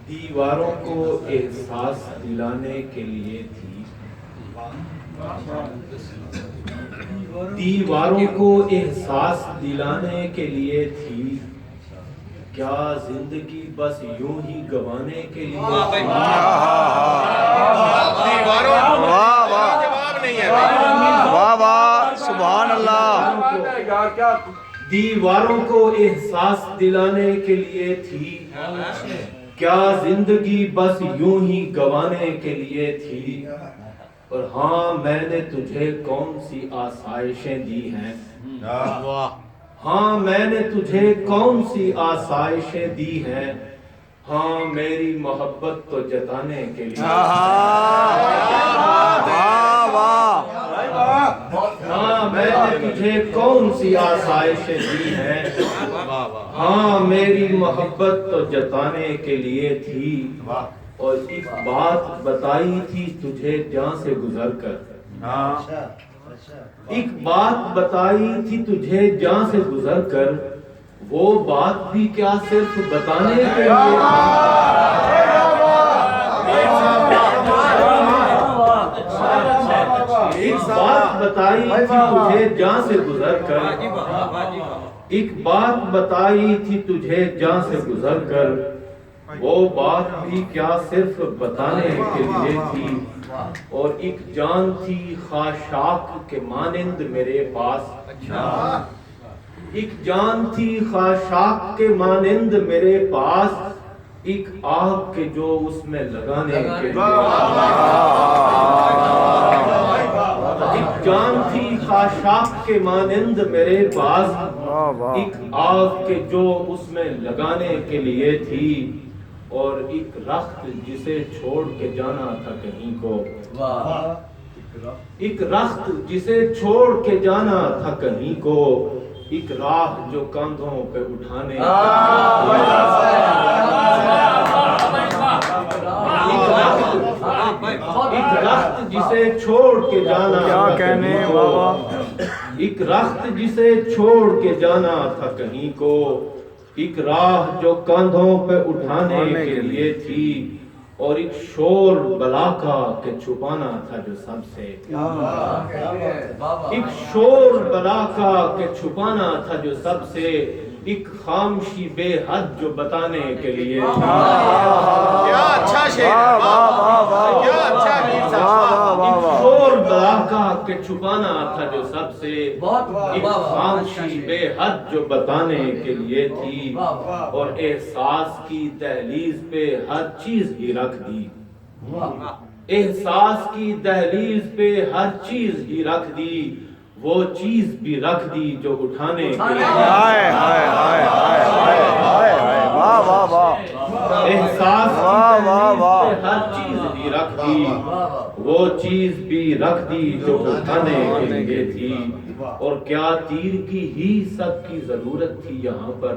دیواروں کو احساس دلانے کے لیے تھی، دیواروں کو احساس دلانے کے لیے تھی، کیا زندگی بس یوں ہی گوانے کے لیے تھی؟ واہ واہ سبحان اللہ۔ دیواروں کو احساس دلانے کے لیے تھی، کیا زندگی بس یوں ہی گوانے کے لیے تھی؟ اور ہاں میں نے تجھے کون سی آسائشیں دی ہیں، ہاں میں نے تجھے کون سی آسائشیں دی ہیں، ہاں میری محبت تو جتانے کے لیے، ہاں میں نے تجھے کون سی آسائشیں دی ہیں، ہاں میری محبت تو جتانے کے لیے تھی، اور ایک بات بتائی تھی تجھے جاں سے گزر کر، ایک بات بتائی تھی تجھے جاں سے گزر کر، وہ بات بھی کیا صرف بتانے کے لیے، ایک بات بتائی تھی تجھے جاں سے گزر کر، ایک بات بتائی تھی تجھے جاں سے گزر کر، وہ بات بھی کیا صرف بتانے کے لیے تھی، اور ایک جان تھی خاشاک کے مانند میرے پاس، ایک جان تھی خاشاک کے مانند میرے پاس، ایک آگ کے جو اس میں لگانے کے لیے، ایک جان تھی خاشاک کے مانند میرے پاس، ایک آگ کے جو اس میں لگانے کے لیے تھی، اور ایک رخت جسے چھوڑ کے جانا تھا کہیں کو، ایک رخت جسے چھوڑ کے جانا تھا کہیں کو، ایک راہ جو کاندھوں پہ اٹھانے ایک رخت جسے چھوڑ کے جانا تھا کہیں کو، ایک رخت جسے چھوڑ کے جانا تھا کہیں کو، ایک راہ جو کاندھوں پہ اٹھانے کے لیے تھی، اور ایک شور بلا کا کہ چھپانا تھا جو سب سے، ایک شور بلا کا کہ چھپانا تھا جو سب سے، ایک خاموشی بے حد جو بتانے کے لیے، کیا اچھا شعر، ایک شور بلا کا کہ چھپانا تھا جو سب سے، ایک خاموشی بے حد جو بتانے کے لیے تھی، اور احساس کی دہلیز پہ ہر چیز ہی رکھ دی، احساس کی دہلیز پہ ہر چیز ہی رکھ دی، وہ چیز بھی رکھ دی جو اٹھانے کے لیے، احساس کی دہلیز پہ ہر چیز بھی رکھ دی، وہ چیز بھی رکھ دی جو اٹھانے کے لیے تھی، اور کیا تیر کی ہی سب کی ضرورت تھی یہاں پر،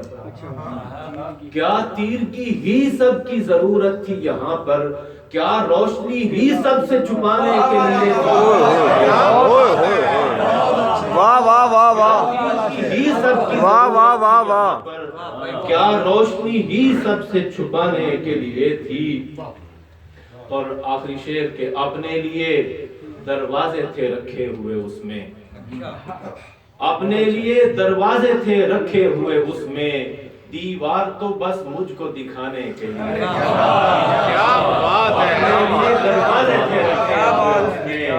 کیا تیر کی ہی سب کی ضرورت تھی یہاں پر، کیا روشنی ہی سب سے چھپانے کے لیے تھی، واہ واہ واہ واہ ہی سب کی واہ واہ واہ واہ، کیا روشنی ہی سب سے چھپانے کے لیے تھی، اور آخری شعر کے اپنے لیے دروازے تھے رکھے ہوئے اس میں، اپنے لیے دروازے تھے رکھے ہوئے اس میں، دیوار تو بس مجھ کو دکھانے کے لیے، کیا بات ہے، دروازے تھے رکھے ہوئے اس میں،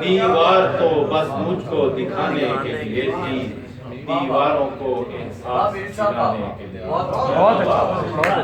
دیوار تو بس مجھ کو دکھانے کے لیے تھی، دیواروں کو احساس دلانے کے لیے۔